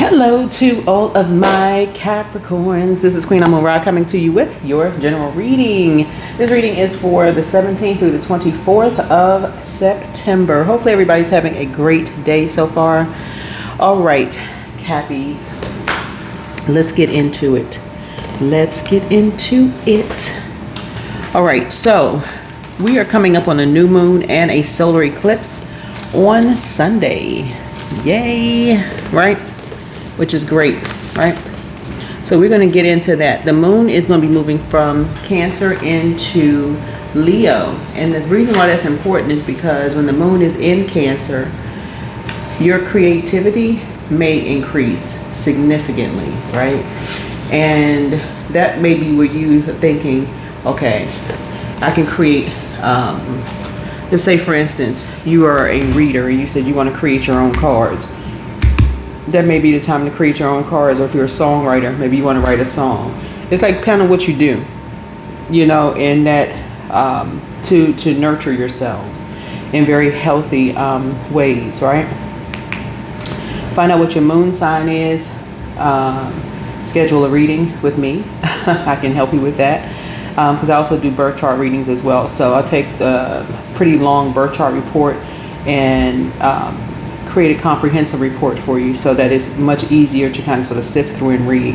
Hello to all of my Capricorns. This is Queen Amon-Ra coming to you with your general reading. This reading is for the 17th through the 24th of September. Hopefully everybody's having a great day so far. All right, Cappies, let's get into it. All right, so we are coming up on a new moon and a solar eclipse on Sunday. Yay, right? Which is great, right? So we're going to get into that. The moon is going to be moving from Cancer into Leo. And the reason why that's important is because when the moon is in Cancer, your creativity may increase significantly, right? And that may be where you are thinking, okay, I can create, let's say for instance, you are a reader and you said you want to create your own cards. That may be the time to create your own cards. Or if you're a songwriter, maybe you want to write a song. It's like kind of what you do, you know, in that to nurture yourselves in very healthy ways, right? Find out what your moon sign is. Schedule a reading with me. I can help you with that because I also do birth chart readings as well. So I'll take a pretty long birth chart report and create a comprehensive report for you so that it's much easier to kind of sort of sift through and read.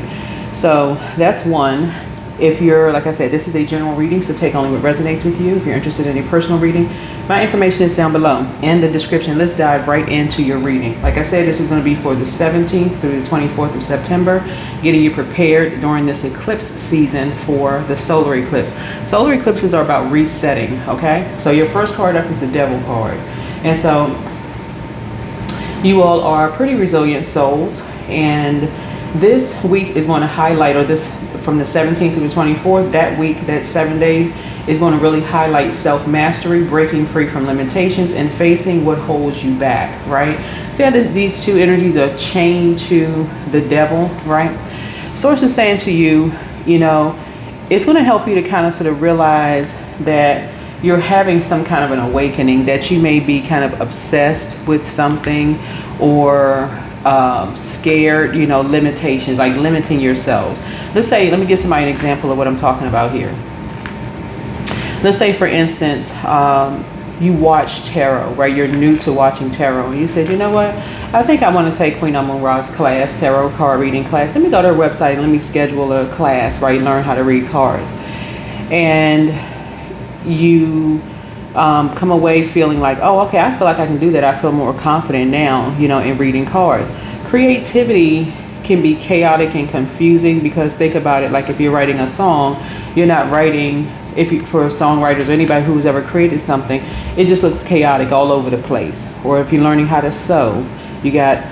So that's one. If you're, like I said, this is a general reading, so take only what resonates with you. If you're interested in a personal reading, my information is down below in the description. Let's dive right into your reading. Like I said, this is going to be for the 17th through the 24th of September, getting you prepared during this eclipse season for the solar eclipse. Solar eclipses are about resetting, okay? So your first card up is the Devil card. And so you all are pretty resilient souls, and this week is going to highlight, or this from the 17th through the 24th, that week, that 7 days, is going to really highlight self-mastery, breaking free from limitations, and facing what holds you back, right? So yeah, these two energies are chained to the Devil, right? Source is saying to you, you know, it's going to help you to kind of sort of realize that you're having some kind of an awakening, that you may be kind of obsessed with something or scared, you know, limitations, like limiting yourself. Let's say, let me give somebody an example of what I'm talking about here. Let's say, for instance, you watch tarot, right? You're new to watching tarot, and you said, you know what? I think I want to take Queen Amon-Ra's class, tarot card reading class. Let me go to her website and let me schedule a class, right? Learn how to read cards. And you come away feeling like, oh, okay, I feel like I can do that. I feel more confident now, you know, in reading cards. Creativity can be chaotic and confusing because think about it, like if you're writing a song, you're not writing, for songwriters or anybody who's ever created something, it just looks chaotic all over the place. Or if you're learning how to sew, you got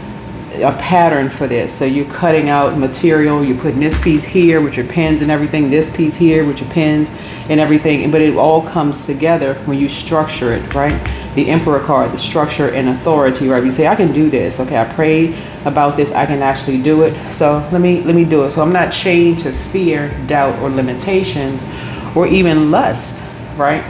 a pattern for this. So you're cutting out material, you're putting this piece here with your pens and everything, this piece here with your pens and everything, but it all comes together when you structure it, right? The Emperor card, the structure and authority, right? You say, I can do this. Okay, I prayed about this, I can actually do it. So let me do it. So I'm not chained to fear, doubt, or limitations, or even lust, right?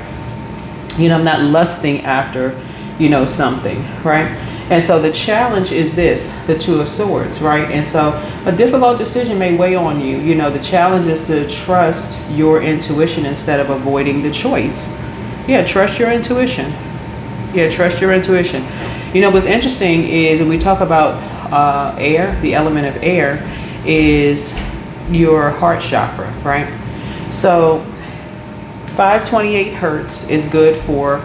You know, I'm not lusting after, you know, something, right? And so the challenge is this, the Two of Swords, right? And so a difficult decision may weigh on you. You know, the challenge is to trust your intuition instead of avoiding the choice. Yeah, trust your intuition. Yeah, trust your intuition. You know, what's interesting is when we talk about air, the element of air is your heart chakra, right? So 528 hertz is good for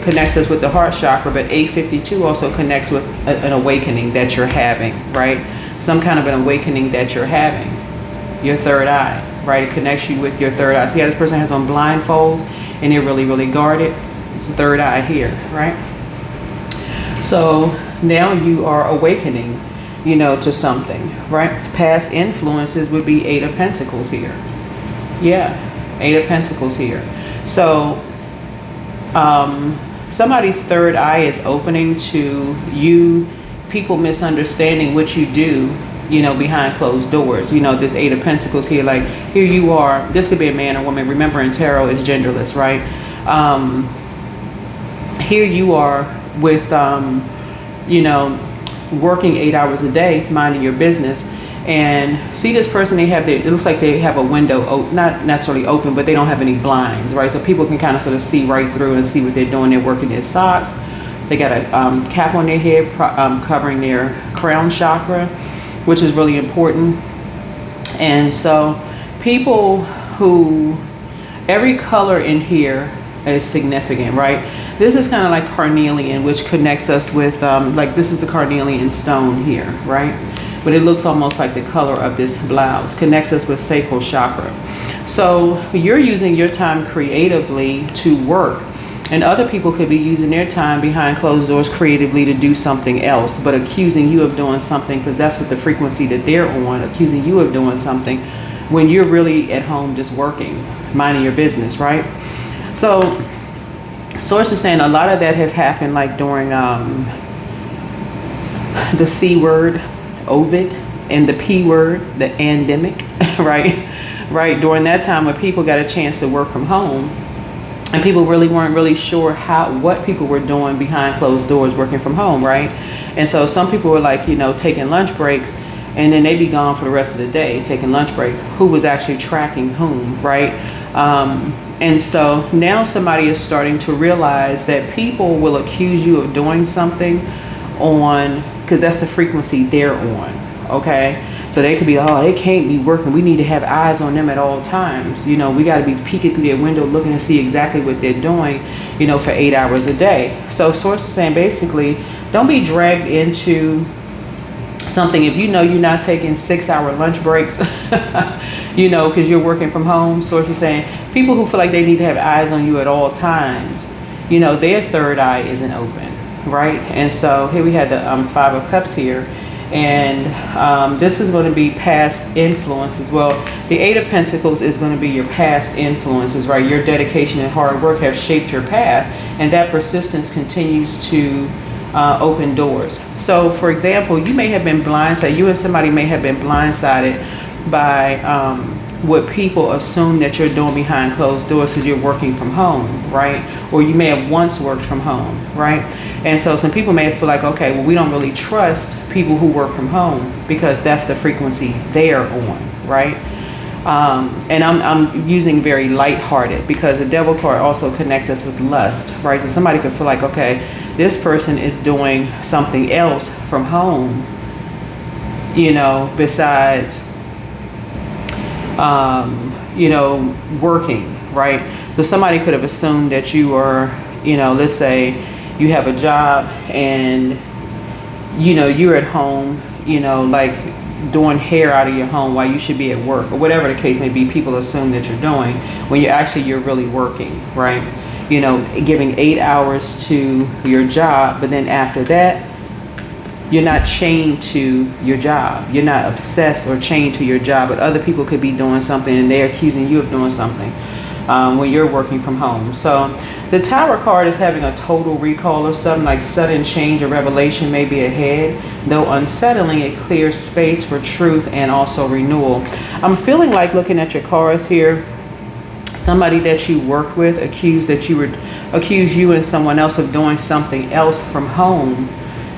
connects us with the heart chakra, but 852 also connects with an awakening that you're having, right? Some kind of an awakening that you're having. Your third eye, right? It connects you with your third eye. See how this person has on blindfolds and they're really, really guarded? It's the third eye here, right? So now you are awakening, you know, to something, right? Past influences would be Eight of Pentacles here. Yeah, Eight of Pentacles here. So somebody's third eye is opening to you, people misunderstanding what you do, you know, behind closed doors. You know, this Eight of Pentacles here, like here you are, this could be a man or woman. Remember, in tarot is genderless, right? Here you are with, you know, working 8 hours a day, minding your business. And see this person, it looks like they have a window, not necessarily open, but they don't have any blinds, right? So people can kind of sort of see right through and see what they're doing. They're working their socks. They got a cap on their head, covering their crown chakra, which is really important. And so people who, every color in here is significant, right? This is kind of like carnelian, which connects us with, like this is the carnelian stone here, right? But it looks almost like the color of this blouse, connects us with sacral chakra. So you're using your time creatively to work, and other people could be using their time behind closed doors creatively to do something else, but accusing you of doing something, because that's what the frequency that they're on, accusing you of doing something when you're really at home just working, minding your business, right? So source is saying a lot of that has happened like during the C word, Ovid, and the P word, the pandemic, right? Right, during that time when people got a chance to work from home, and people really weren't really sure what people were doing behind closed doors working from home, right? And so some people were like, taking lunch breaks, and then they'd be gone for the rest of the day taking lunch breaks. Who was actually tracking whom, right? And so now somebody is starting to realize that people will accuse you of doing something because that's the frequency they're on, okay? So they could be, they can't be working. We need to have eyes on them at all times. We got to be peeking through their window looking to see exactly what they're doing, for 8 hours a day. So source is saying basically, don't be dragged into something if you're not taking 6-hour lunch breaks, because you're working from home. Source is saying people who feel like they need to have eyes on you at all times, their third eye isn't open, right? And so here we had the 5 of Cups here. And this is going to be past influence as well. The 8 of Pentacles is going to be your past influences, right? Your dedication and hard work have shaped your path, and that persistence continues to open doors. So for example, you may have been blindsided, you and somebody may have been blindsided by what people assume that you're doing behind closed doors because you're working from home, right? Or you may have once worked from home, right? And so some people may feel like, okay, well, we don't really trust people who work from home because that's the frequency they're on, right? And I'm using very lighthearted because the Devil card also connects us with lust, right? So somebody could feel like, okay, this person is doing something else from home, besides, working, right? So somebody could have assumed that you are, let's say you have a job and, you're at home, like doing hair out of your home while you should be at work, or whatever the case may be. People assume that you're doing when you're really working, right? Giving 8 hours to your job, but then after that, you're not chained to your job. You're not obsessed or chained to your job, but other people could be doing something and they're accusing you of doing something when you're working from home. So the Tower card is having a total recall of something, like sudden change or revelation may be ahead. Though unsettling, it clears space for truth and also renewal. I'm feeling like, looking at your cards here, somebody that you worked with accused you and someone else of doing something else from home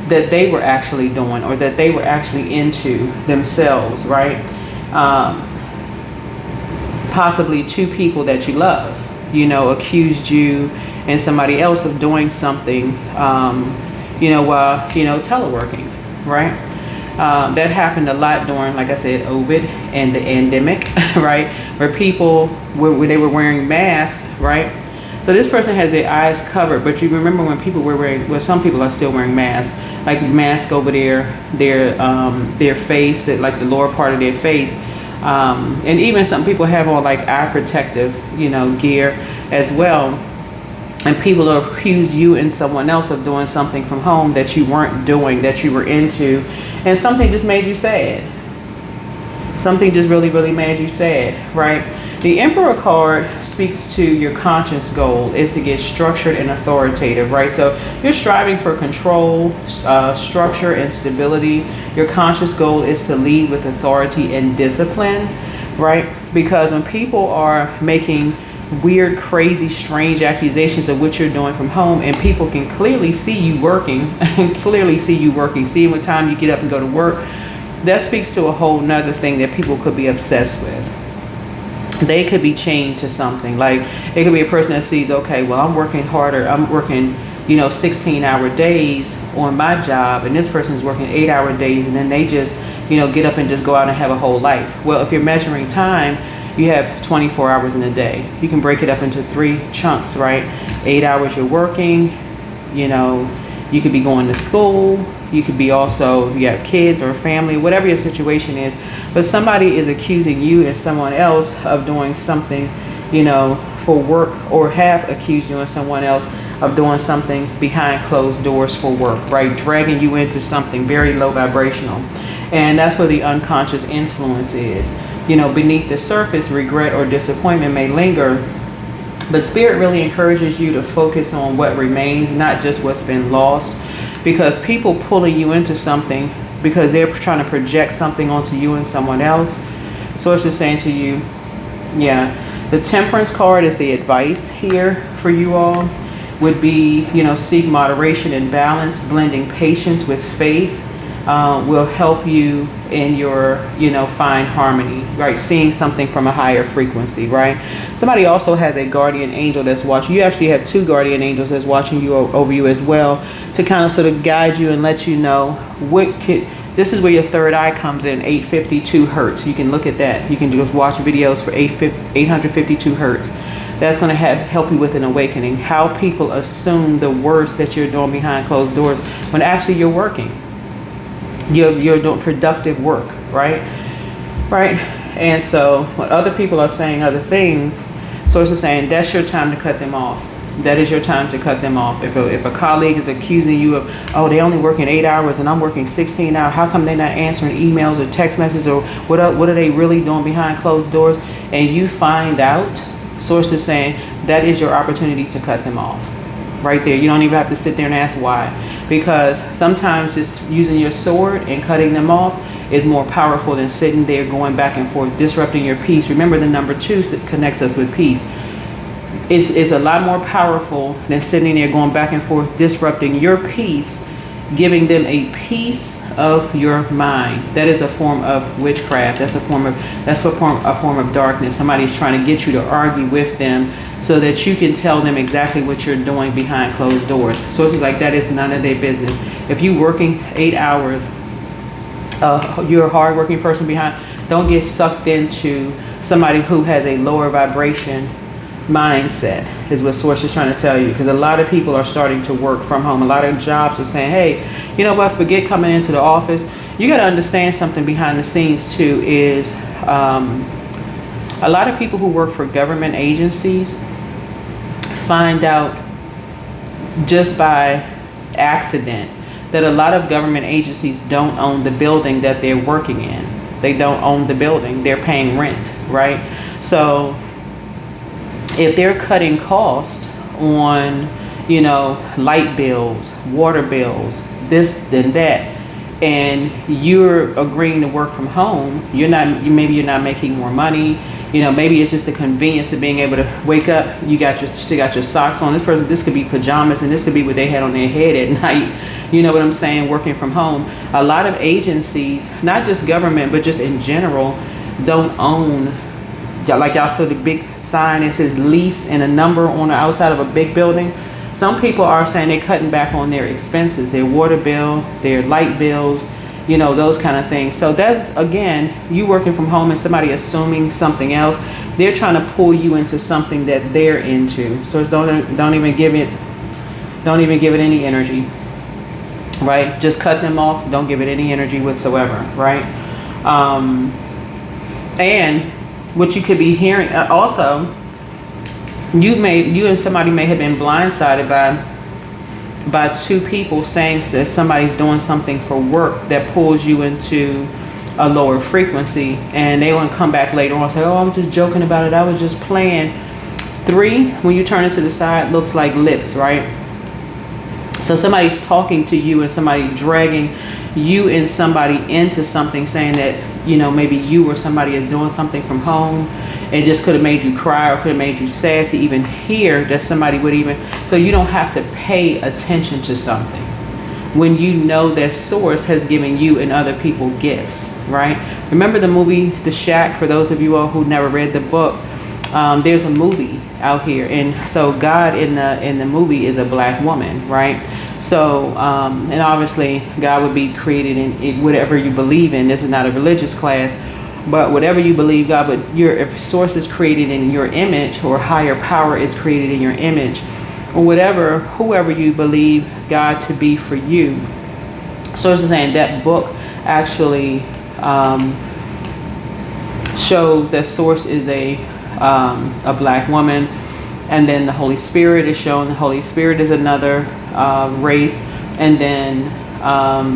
that they were actually doing, or that they were actually into themselves, right? Possibly 2 people that you love, accused you and somebody else of doing something, while, teleworking, right? That happened a lot during, like I said, Ovid and the pandemic, right? Where people, where they were wearing masks, right? So this person has their eyes covered, but you remember when people were wearing, well, some people are still wearing masks, like mask over their face, that like the lower part of their face. And even some people have on like eye protective, gear as well. And people will accuse you and someone else of doing something from home that you weren't doing, that you were into, and something just made you sad. Something just really, really made you sad, right? The Emperor card speaks to your conscious goal is to get structured and authoritative, right? So you're striving for control, structure, and stability. Your conscious goal is to lead with authority and discipline, right? Because when people are making weird, crazy, strange accusations of what you're doing from home, and people can clearly see you working see what time you get up and go to work. That speaks to a whole nother thing that people could be obsessed with. They could be chained to something. Like, it could be a person that sees, okay, well, I'm working harder, I'm working 16-hour days on my job, and this person is working 8-hour days, and then they just get up and just go out and have a whole life. Well, if you're measuring time, you have 24 hours in a day. You can break it up into 3 chunks, right? 8 hours you're working, you could be going to school, you could be also, you have kids or family, whatever your situation is, but somebody is accusing you and someone else of doing something, for work, or have accused you and someone else of doing something behind closed doors for work, right? Dragging you into something very low vibrational. And that's where the unconscious influence is. Beneath the surface, regret or disappointment may linger, but Spirit really encourages you to focus on what remains, not just what's been lost, because people pulling you into something because they're trying to project something onto you and someone else. Source is saying to you, the Temperance card is the advice here for you all, would be, seek moderation and balance. Blending patience with faith will help you in your, find harmony, right? Seeing something from a higher frequency, right? Somebody also has a guardian angel that's watching. You actually have 2 guardian angels that's watching you over you as well, to kind of sort of guide you and let you know this is where your third eye comes in, 852 hertz. You can look at that. You can just watch videos for 852 hertz. That's going to help you with an awakening. How people assume the worst that you're doing behind closed doors when actually you're working. You're doing productive work, right? And so when other people are saying other things, Source is saying that's your time to cut them off. That is your time to cut them off. If a colleague is accusing you of, oh, they only working 8 hours and I'm working 16 hours, how come they're not answering emails or text messages, or what are they really doing behind closed doors? And you find out, Source is saying that is your opportunity to cut them off. Right there. You don't even have to sit there and ask why. Because sometimes just using your sword and cutting them off is more powerful than sitting there going back and forth, disrupting your peace. Remember, the number 2 that connects us with peace. It's a lot more powerful than sitting there going back and forth, disrupting your peace, giving them a piece of your mind. That is a form of witchcraft. That's a form of darkness. Somebody's trying to get you to argue with them so that you can tell them exactly what you're doing behind closed doors. So it's like that is none of their business. If you're working 8 hours, you're a hardworking person behind, don't get sucked into somebody who has a lower vibration mindset, is what Source is trying to tell you. Because a lot of people are starting to work from home. A lot of jobs are saying, hey, you know what, forget coming into the office. You got to understand something behind the scenes too, is a lot of people who work for government agencies find out just by accident that a lot of government agencies don't own the building that they're working in. They don't own the building. They're paying rent, right? So if they're cutting cost on, light bills, water bills, this and that, and you're agreeing to work from home, maybe you're not making more money. Maybe it's just the convenience of being able to wake up. Still got your socks on. This could be pajamas, and this could be what they had on their head at night. You know what I'm saying? Working from home. A lot of agencies, not just government, but just in general, don't own. Like y'all saw the big sign that says lease and a number on the outside of a big building. Some people are saying they're cutting back on their expenses, their water bill, their light bills, those kind of things. So that's, again, you working from home and somebody assuming something else. They're trying to pull you into something that they're into. So don't even give it any energy, right? Just cut them off. Don't give it any energy whatsoever, right? And what you could be hearing also, you and somebody may have been blindsided by 2 people saying that somebody's doing something for work that pulls you into a lower frequency, and they want to come back later on and say, oh, I was just joking about it, I was just playing. 3, when you turn it to the side, looks like lips, right? So somebody's talking to you and somebody dragging you and somebody into something, saying that maybe you or somebody is doing something from home. It just could have made you cry or could have made you sad to even hear that somebody would even, so you don't have to pay attention to something when you know that source has given you and other people gifts, right? Remember the movie The Shack? For those of you all who never read the book, there's a movie out here, and so God in the movie is a black woman, right? So and obviously God would be created in whatever you believe in. This is not a religious class, but whatever you believe God, but if source is created in your image, or higher power is created in your image, or whatever, whoever you believe God to be for you. So it's saying that book actually shows that source is a black woman, and then the Holy Spirit is shown. The Holy Spirit is another race, and then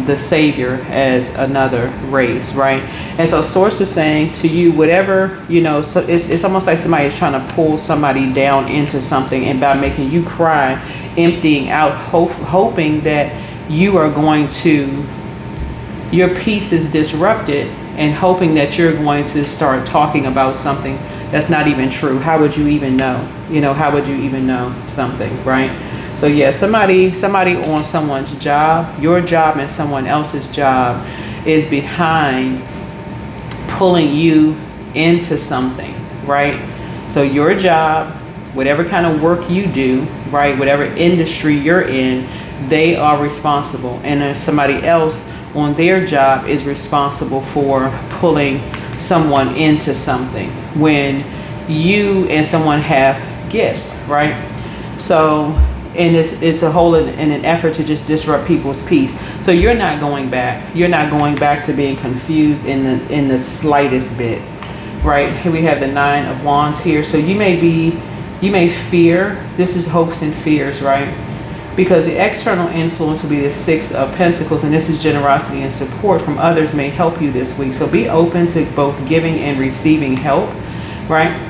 the Savior as another race, right? And so source is saying to you, whatever, so it's almost like somebody is trying to pull somebody down into something, and by making you cry, emptying out, hoping that you are going to, your peace is disrupted, and hoping that you're going to start talking about something that's not even true. How would you even know? How would you even know something, right? So yeah, somebody on someone's job, your job and someone else's job is behind pulling you into something, right? So your job, whatever kind of work you do, right, whatever industry you're in, they are responsible. And then somebody else on their job is responsible for pulling someone into something when you and someone have gifts, right? So, and it's a whole in an effort to just disrupt people's peace. So you're not going back. You're not going back to being confused in the slightest bit, right? Here we have the 9 of Wands here. So you may fear. This is hopes and fears, right? Because the external influence will be the 6 of Pentacles, and this is generosity and support from others may help you this week. So be open to both giving and receiving help, right?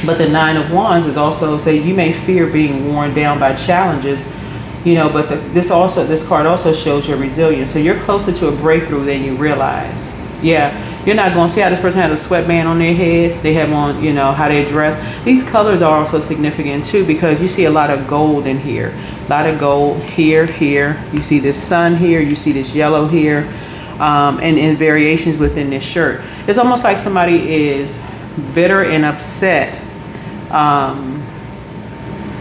But the 9 of Wands is also say you may fear being worn down by challenges, but this card also shows your resilience. So you're closer to a breakthrough than you realize. Yeah, you're not going to see how this person had a sweatband on their head. They have on, how they dress. These colors are also significant too, because you see a lot of gold in here. A lot of gold here. You see this sun here. You see this yellow here. And in variations within this shirt. It's almost like somebody is bitter and upset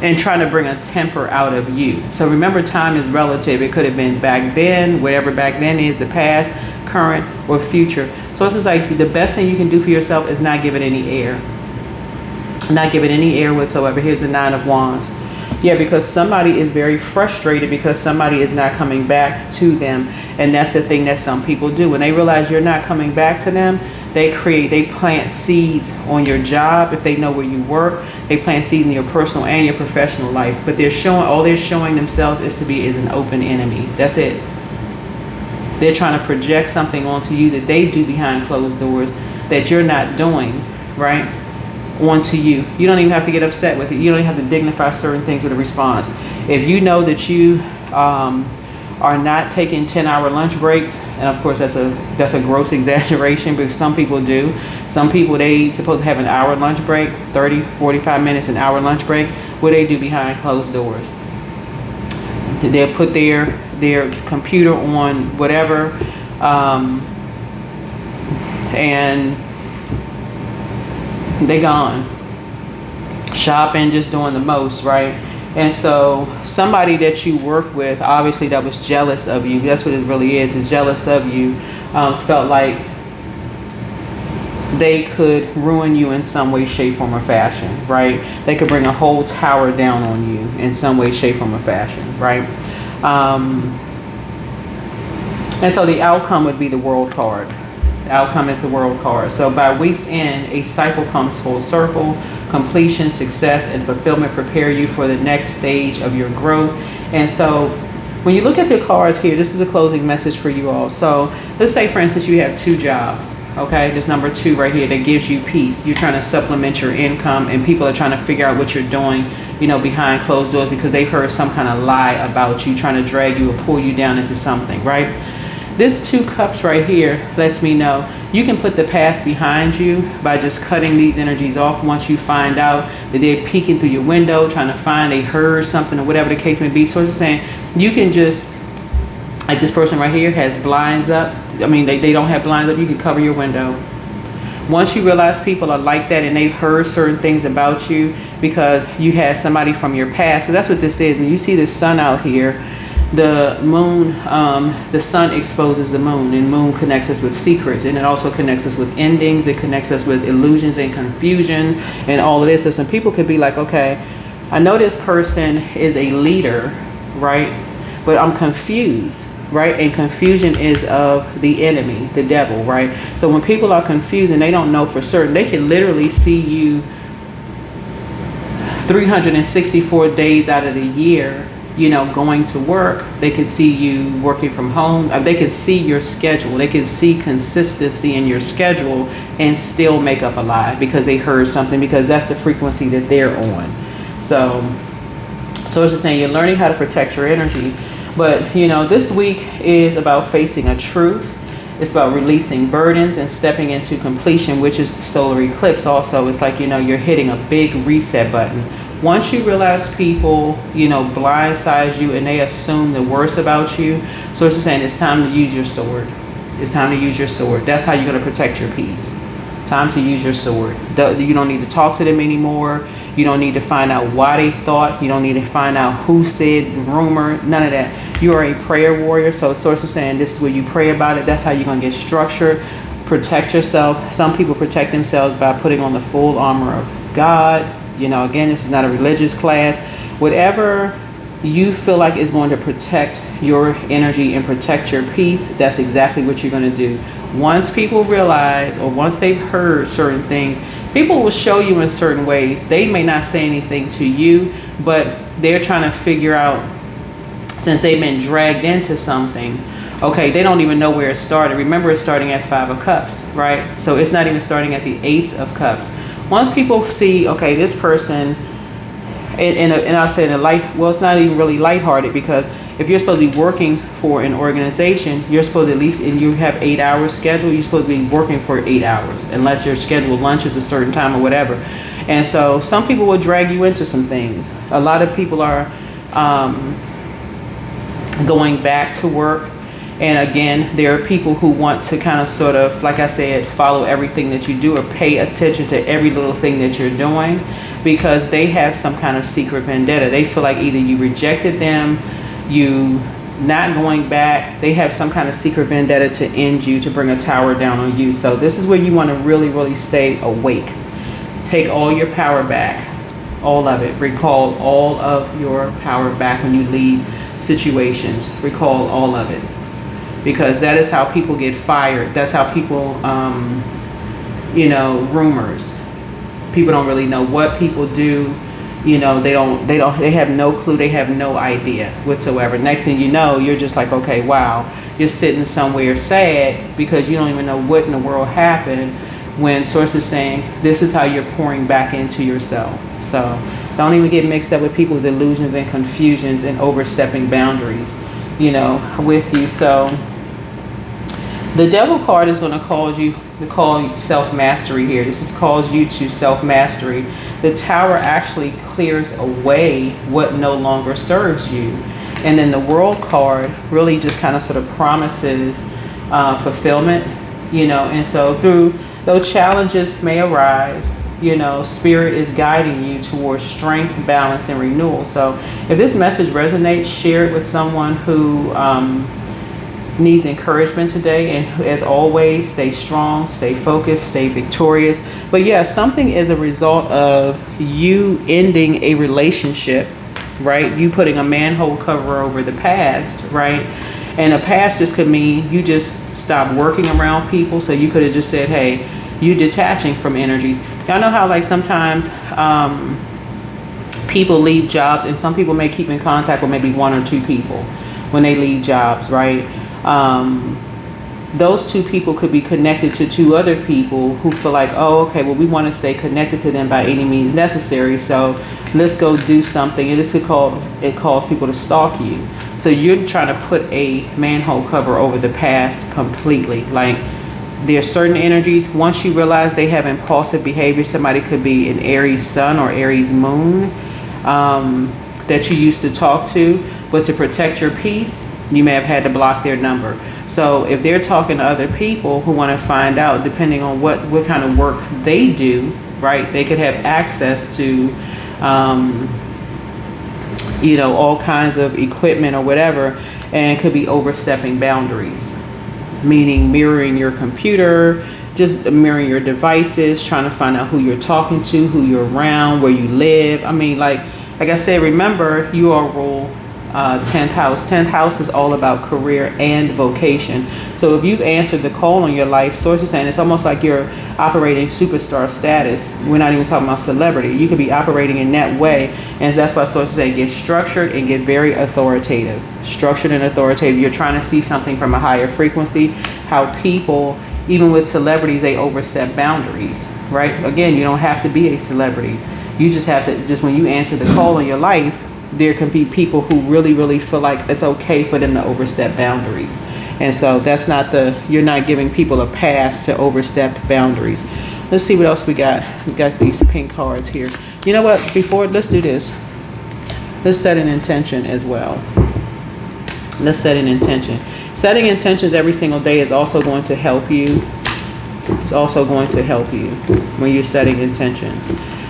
and trying to bring a temper out of you. So remember, time is relative. It could have been back then, whatever back then is, the past, current, or future. So it's just like the best thing you can do for yourself is not give it any air. Not give it any air whatsoever. Here's the 9 of Wands. Yeah, because somebody is very frustrated because somebody is not coming back to them. And that's the thing that some people do. When they realize you're not coming back to them, they plant seeds on your job. If they know where you work, they plant seeds in your personal and your professional life. But all they're showing themselves is an open enemy. That's it. They're trying to project something onto you that they do behind closed doors that you're not doing, right? Onto you. You don't even have to get upset with it. You don't even have to dignify certain things with a response. If you know that you are not taking 10-hour lunch breaks, and of course that's a gross exaggeration, but some people do. Some people, they supposed to have an hour lunch break, 30, 45 minutes, an hour lunch break. What they do behind closed doors? They'll put their computer on whatever, and they gone shopping, just doing the most, right? And so somebody that you work with, obviously that was jealous of you. That's what it really is jealous of you. Felt like they could ruin you in some way, shape, form, or fashion, right? They could bring a whole tower down on you in some way, shape, form, or fashion, right? And so the outcome would be the World card. The outcome is the World card. So by week's end, a cycle comes full circle. Completion, success, and fulfillment prepare you for the next stage of your growth. And so when you look at the cards here, this is a closing message for you all. So let's say, for instance, you have 2 jobs. Okay, there's number 2 right here that gives you peace. You're trying to supplement your income, and people are trying to figure out what you're doing, behind closed doors because they've heard some kind of lie about you, trying to drag you or pull you down into something, right? This 2 cups right here lets me know you can put the past behind you by just cutting these energies off once you find out that they're peeking through your window, trying to find they heard something or whatever the case may be. So it's saying you can just, like this person right here has blinds up. I mean, they don't have blinds up. You can cover your window. Once you realize people are like that and they've heard certain things about you because you had somebody from your past. So that's what this is. When you see the sun out here, the moon, the sun exposes the moon, and moon connects us with secrets, and it also connects us with endings. It connects us with illusions and confusion and all of this. So some people could be like, okay, I know this person is a leader, right? But I'm confused, right? And confusion is of the enemy, the devil, right? So when people are confused and they don't know for certain, they can literally see you 364 days out of the year, you know, going to work. They can see you working from home. They can see your schedule. They can see consistency in your schedule and still make up a lie because they heard something, because that's the frequency that they're on. So it's just saying you're learning how to protect your energy. But, you know, this week is about facing a truth. It's about releasing burdens and stepping into completion, which is the solar eclipse. Also, it's like, you know, you're hitting a big reset button. Once you realize people, you know, blindside you and they assume the worst about you, so it's just saying it's time to use your sword. It's time to use your sword. That's how you're going to protect your peace. Time to use your sword. You don't need to talk to them anymore. You don't need to find out why they thought. You don't need to find out who said rumor. None of that. You are a prayer warrior. So it's sort of saying this is where you pray about it. That's how you're going to get structure. Protect yourself. Some people protect themselves by putting on the full armor of God. You know, again, this is not a religious class. Whatever you feel like is going to protect your energy and protect your peace, that's exactly what you're going to do. Once people realize, or once they've heard certain things, people will show you in certain ways. They may not say anything to you, but they're trying to figure out, since they've been dragged into something, okay, they don't even know where it started. Remember, it's starting at 5 of Cups, right? So it's not even starting at the Ace of Cups. Once people see, okay, this person, and I'll say in a light, well, it's not even really lighthearted, because if you're supposed to be working for an organization, you're supposed to at least, and you have 8 hours scheduled, you're supposed to be working for 8 hours, unless your scheduled lunch is a certain time or whatever. And so some people will drag you into some things. A lot of people are going back to work. And again, there are people who want to kind of sort of, like I said, follow everything that you do or pay attention to every little thing that you're doing, because they have some kind of secret vendetta. They feel like either you rejected them, you not going back. They have some kind of secret vendetta to end you, to bring a tower down on you. So this is where you want to really, really stay awake. Take all your power back, all of it. Recall all of your power back when you leave situations. Recall all of it. Because that is how people get fired. That's how people, you know, rumors. People don't really know what people do. You know, they have no clue. They have no idea whatsoever. Next thing you know, you're just like, okay, wow. You're sitting somewhere sad because you don't even know what in the world happened, when source is saying this is how you're pouring back into yourself. So don't even get mixed up with people's illusions and confusions and overstepping boundaries, you know, with you. So the Devil card is going to call self-mastery here. This is calls you to self-mastery. The Tower actually clears away what no longer serves you. And then the World card really just kind of sort of promises fulfillment, you know. And so though challenges may arise, you know, Spirit is guiding you towards strength, balance, and renewal. So if this message resonates, share it with someone who needs encouragement today. And as always, stay strong, stay focused, stay victorious. But yeah, something is a result of you ending a relationship, right? You putting a manhole cover over the past, right? And the past just could mean you just stopped working around people. So you could have just said, hey, you detaching from energies. Y'all know how like sometimes people leave jobs, and some people may keep in contact with maybe 1 or 2 people when they leave jobs, right? those two people could be connected to two other people who feel like, oh, okay, well, we want to stay connected to them by any means necessary. So let's go do something. And this could cause people to stalk you. So you're trying to put a manhole cover over the past completely. Like, there's certain energies, once you realize they have impulsive behavior, somebody could be an Aries sun or Aries moon that you used to talk to, but to protect your peace, you may have had to block their number. So if they're talking to other people who want to find out, depending on what kind of work they do, right, they could have access to, all kinds of equipment or whatever, and could be overstepping boundaries, meaning mirroring your computer, just mirroring your devices, trying to find out who you're talking to, who you're around, where you live. I mean, like I said, remember, you are rule 10th house. 10th house is all about career and vocation. So if you've answered the call on your life, source is saying it's almost like you're operating superstar status. We're not even talking about celebrity. You could be operating in that way. And that's why sources say get structured and get very authoritative. Structured and authoritative. You're trying to see something from a higher frequency. How people, even with celebrities, they overstep boundaries, right? Again, you don't have to be a celebrity. You just have to, just when you answer the call in your life, there can be people who really, really feel like it's okay for them to overstep boundaries. And so that's not you're not giving people a pass to overstep boundaries. Let's see what else we got. We got these pink cards here. You know what? Let's do this. Let's set an intention as well. Let's set an intention. Setting intentions every single day is also going to help you. It's also going to help you when you're setting intentions.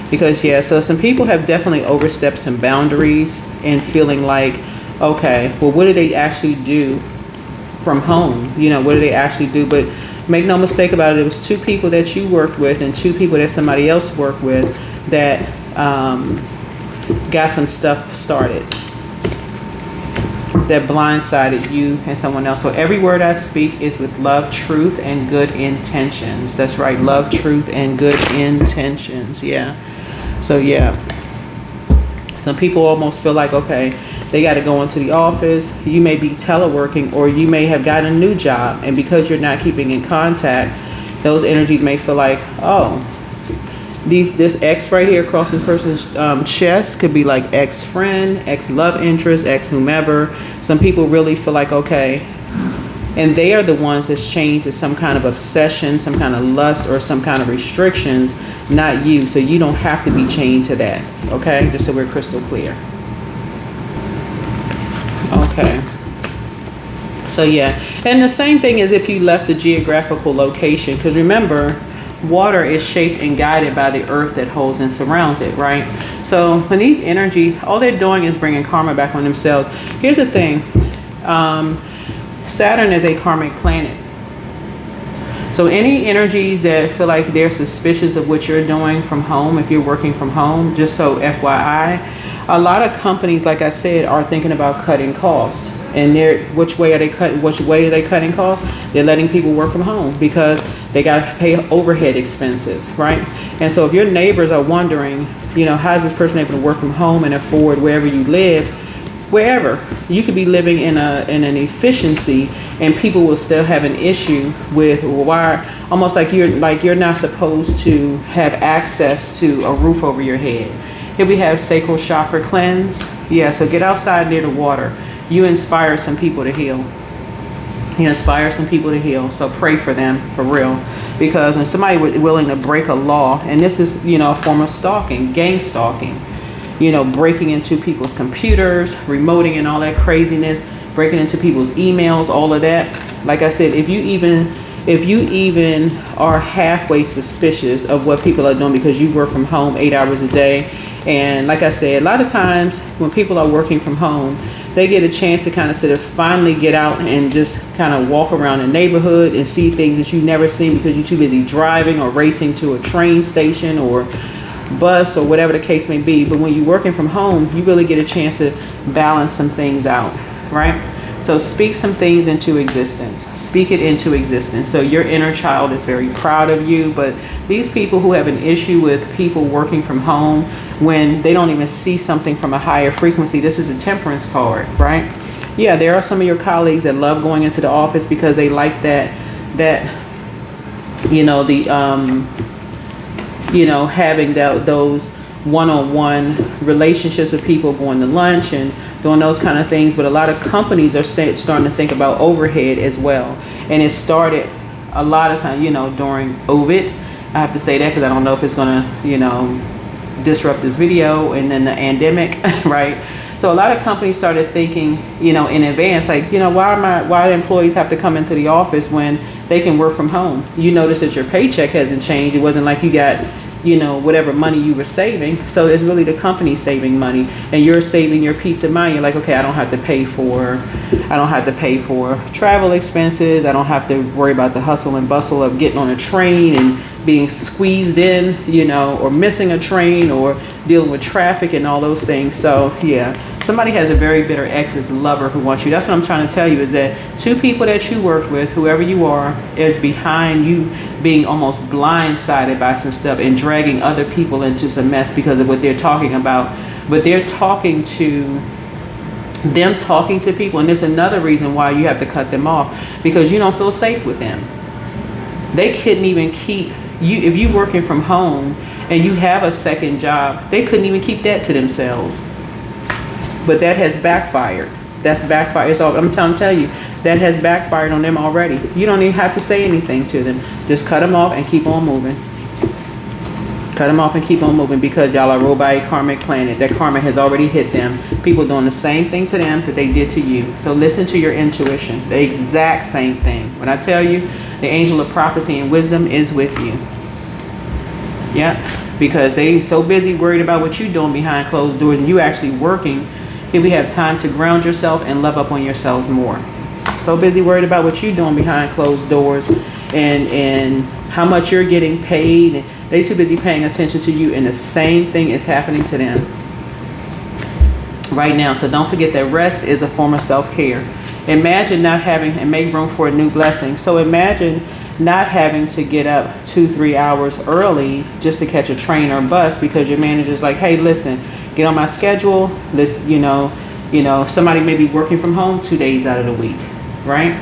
Because, so some people have definitely overstepped some boundaries and feeling like, okay, well, what do they actually do from home? What do they actually do? But make no mistake about it, it was two people that you worked with and two people that somebody else worked with that got some stuff started that blindsided you and someone else. So every word I speak is with love, truth, and good intentions. That's right, love, truth, and good intentions. So some people almost feel like, okay, they got to go into the office. You may be teleworking, or you may have gotten a new job, and because you're not keeping in contact, those energies may feel like, oh, this X right here across this person's chest could be like ex-friend, ex-love interest, ex-whomever. Some people really feel like, okay, and they are the ones that's chained to some kind of obsession, some kind of lust, or some kind of restrictions, not you. So you don't have to be chained to that, okay? Just so we're crystal clear. Okay. So and the same thing is if you left the geographical location, because remember, water is shaped and guided by the earth that holds and surrounds it, right? So when these energy, all they're doing is bringing karma back on themselves. Here's the thing. Saturn is a karmic planet. So any energies that feel like they're suspicious of what you're doing from home, if you're working from home, just so FYI, a lot of companies, like I said, are thinking about cutting costs. And which way are they cutting costs? They're letting people work from home because they got to pay overhead expenses, right? And so if your neighbors are wondering, how is this person able to work from home and afford wherever you live, wherever you could be living in an efficiency, and people will still have an issue with why, almost like you're not supposed to have access to a roof over your head. Here we have sacral chakra cleanse. So get outside near the water. You inspire some people to heal. So pray for them, for real. Because when somebody was willing to break a law, and this is, a form of stalking, gang stalking, breaking into people's computers, remoting and all that craziness, breaking into people's emails, all of that. Like I said, if you even are halfway suspicious of what people are doing because you work from home 8 hours a day, and like I said, a lot of times when people are working from home, they get a chance to kind of sort of finally get out and just kind of walk around the neighborhood and see things that you've never seen because you're too busy driving or racing to a train station or bus or whatever the case may be. But when you're working from home, you really get a chance to balance some things out, right? So speak some things into existence. Speak it into existence. So your inner child is very proud of you. But these people who have an issue with people working from home when they don't even see something from a higher frequency, this is a temperance card, right? There are some of your colleagues that love going into the office because they like that that, having those one-on-one relationships with people, going to lunch and doing those kind of things. But a lot of companies are starting to think about overhead as well. And it started a lot of time, during COVID. I have to say that because I don't know if it's going to, disrupt this video, and then the pandemic, right? So a lot of companies started thinking, in advance, like, why do employees have to come into the office when they can work from home? You notice that your paycheck hasn't changed. It wasn't like you got, whatever money you were saving. So it's really the company saving money, and you're saving your peace of mind. You're like, okay, I don't have to pay for travel expenses. I don't have to worry about the hustle and bustle of getting on a train and being squeezed in, or missing a train, or dealing with traffic and all those things. So yeah, somebody has a very bitter ex's lover who wants you. That's what I'm trying to tell you, is that two people that you worked with, whoever you are, is behind you being almost blindsided by some stuff and dragging other people into some mess because of what they're talking about. But they're talking to people, and there's another reason why you have to cut them off, because you don't feel safe with them. They couldn't even keep you, if you're working from home and you have a second job, they couldn't even keep that to themselves. But that has backfired. That's backfired. So I'm trying to tell you, that has backfired on them already. You don't even have to say anything to them. Just cut them off and keep on moving. Cut them off and keep on moving, because y'all are ruled by a karmic planet. That karma has already hit them. People doing the same thing to them that they did to you. So listen to your intuition. The exact same thing. When I tell you, the angel of prophecy and wisdom is with you. Yeah, because they so busy worried about what you're doing behind closed doors, and you actually working. Here we have time to ground yourself and love up on yourselves more. So busy worried about what you're doing behind closed doors and how much you're getting paid. And they too busy paying attention to you, and the same thing is happening to them right now. So don't forget that rest is a form of self-care. Imagine not having, and make room for a new blessing. So imagine not having to get up 2-3 hours early just to catch a train or bus because your manager's like, hey, listen, get on my schedule. Let's, somebody may be working from home 2 days out of the week, right?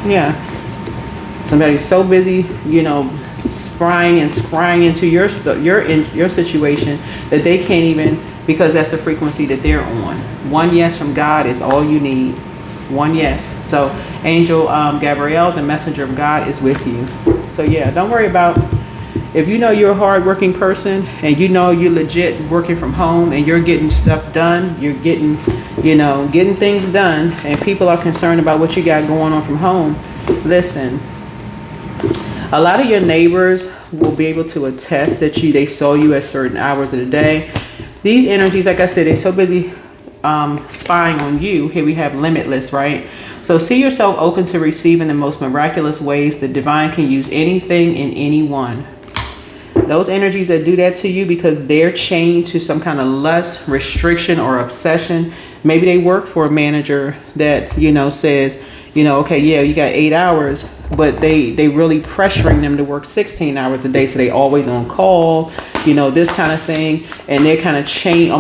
Yeah. Somebody's so busy, scrying into your situation that they can't even, because that's the frequency that they're on. One yes from God is all you need. One yes. So Angel Gabrielle, the messenger of God, is with you. So yeah, don't worry about, if you know you're a hardworking person and you're legit working from home and you're getting stuff done, you're getting things done, and people are concerned about what you got going on from home. Listen, a lot of your neighbors will be able to attest that they saw you at certain hours of the day. These energies, like I said, they're so busy spying on you. Here we have limitless, right? So see yourself open to receiving the most miraculous ways. The divine can use anything and anyone. Those energies that do that to you because they're chained to some kind of lust, restriction, or obsession. Maybe they work for a manager that, says, okay, yeah, you got 8 hours, but they really pressuring them to work 16 hours a day. So they always on call, this kind of thing. And they're kind of chained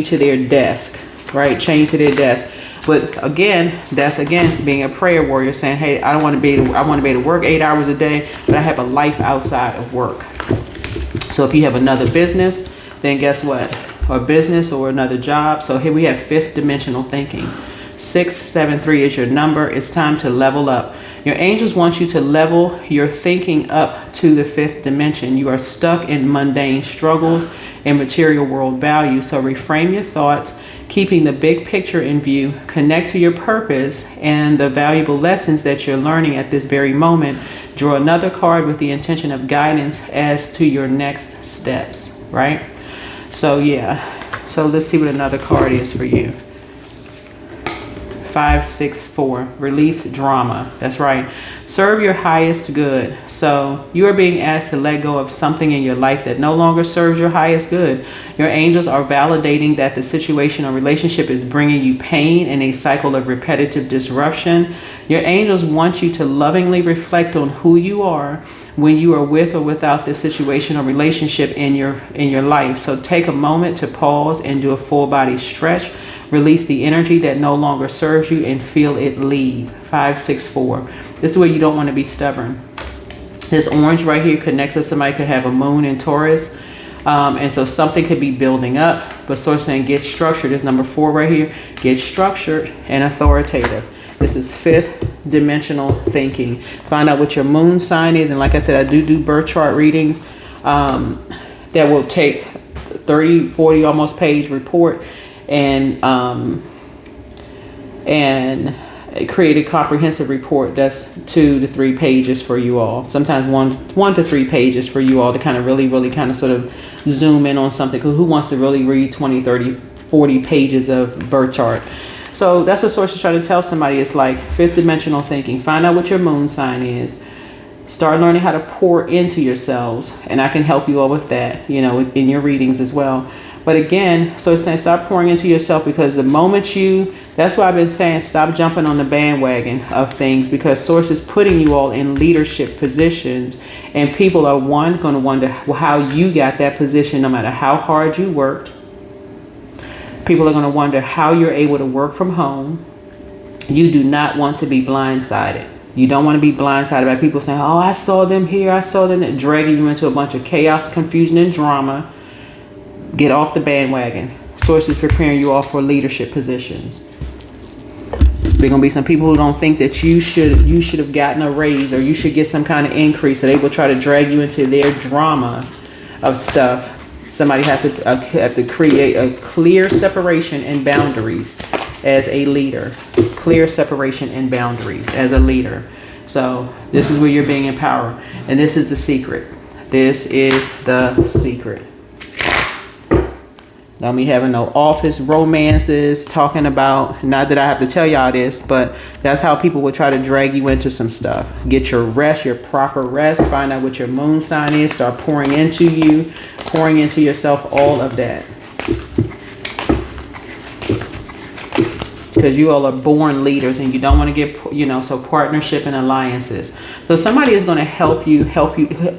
to their desk, right? Chained to their desk. But again, that's being a prayer warrior, saying, hey, I want to be able to work 8 hours a day, but I have a life outside of work. So if you have another business, then guess what? Or business or another job. So here we have fifth dimensional thinking. 673 is your number. It's time to level up. Your angels want you to level your thinking up to the fifth dimension. You are stuck in mundane struggles and material world values. So reframe your thoughts, keeping the big picture in view. Connect to your purpose and the valuable lessons that you're learning at this very moment. Draw another card with the intention of guidance as to your next steps, right? So yeah, so let's see what another card is for you. 564, release drama. That's right. Serve your highest good. So you are being asked to let go of something in your life that no longer serves your highest good. Your angels are validating that the situation or relationship is bringing you pain and a cycle of repetitive disruption. Your angels want you to lovingly reflect on who you are when you are with or without this situation or relationship in your life. So take a moment to pause and do a full body stretch. Release the energy that no longer serves you and feel it leave. 564. This is where you don't want to be stubborn. This orange right here connects us. Somebody could have a moon in Taurus. And so something could be building up, but sort of saying get structured. This number 4 right here, get structured and authoritative. This is 5th dimensional thinking. Find out what your moon sign is. And like I said, I do birth chart readings that will take 30, 40 almost page report and create a comprehensive report that's 2 to 3 pages for you all. Sometimes 1 to 3 pages for you all to kind of really kind of sort of zoom in on something. Because who wants to really read 20, 30, 40 pages of birth chart? So that's what source is trying to tell somebody. It's like 5th dimensional thinking. Find out what your moon sign is. Start learning how to pour into yourselves. And I can help you all with that, you know, in your readings as well. But again, so it's saying stop pouring into yourself, because the moment that's why I've been saying stop jumping on the bandwagon of things, because source is putting you all in leadership positions, and people are going to wonder how you got that position, no matter how hard you worked. People are going to wonder how you're able to work from home. You do not want to be blindsided. You don't want to be blindsided by people saying, oh, I saw them here, I saw them, dragging you into a bunch of chaos, confusion, and drama. Get off the bandwagon. Source is preparing you all for leadership positions. There are going to be some people who don't think that you should have gotten a raise, or you should get some kind of increase, so they will try to drag you into their drama of stuff. Somebody have to create a clear separation and boundaries as a leader. Clear separation and boundaries as a leader. So this is where you're being empowered. And this is the secret. This is the secret. Don't be having no office romances, talking about, not that I have to tell y'all this, but that's how people will try to drag you into some stuff. Get your rest, your proper rest. Find out what your moon sign is. Start pouring into you, pouring into yourself, all of that. Because you all are born leaders, and you don't want to get, you know, so partnership and alliances. So somebody is going to help you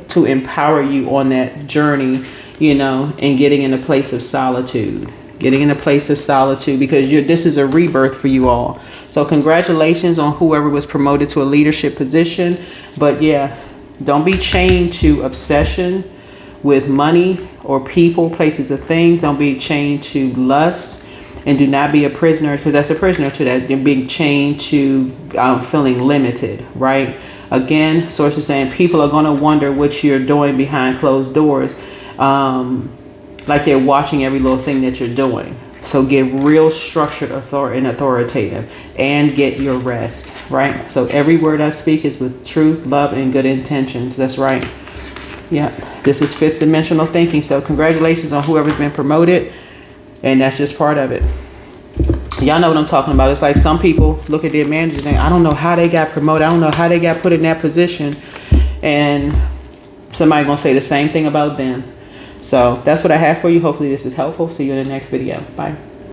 to empower you on that journey, you know, and getting in a place of solitude. Getting in a place of solitude, because this is a rebirth for you all. So congratulations on whoever was promoted to a leadership position. But yeah, don't be chained to obsession with money or people, places, or things. Don't be chained to lust. And do not be a prisoner, because that's a prisoner to that. You're being chained to feeling limited, right? Again, source is saying people are going to wonder what you're doing behind closed doors. Like they're watching every little thing that you're doing. So get real structured and authoritative, and get your rest, right? So every word I speak is with truth, love, and good intentions. That's right. Yeah, this is 5th dimensional thinking. So congratulations on whoever's been promoted. And that's just part of it. Y'all know what I'm talking about. It's like some people look at their managers and I don't know how they got promoted. I don't know how they got put in that position. And somebody gonna say the same thing about them. So that's what I have for you. Hopefully this is helpful. See you in the next video. Bye.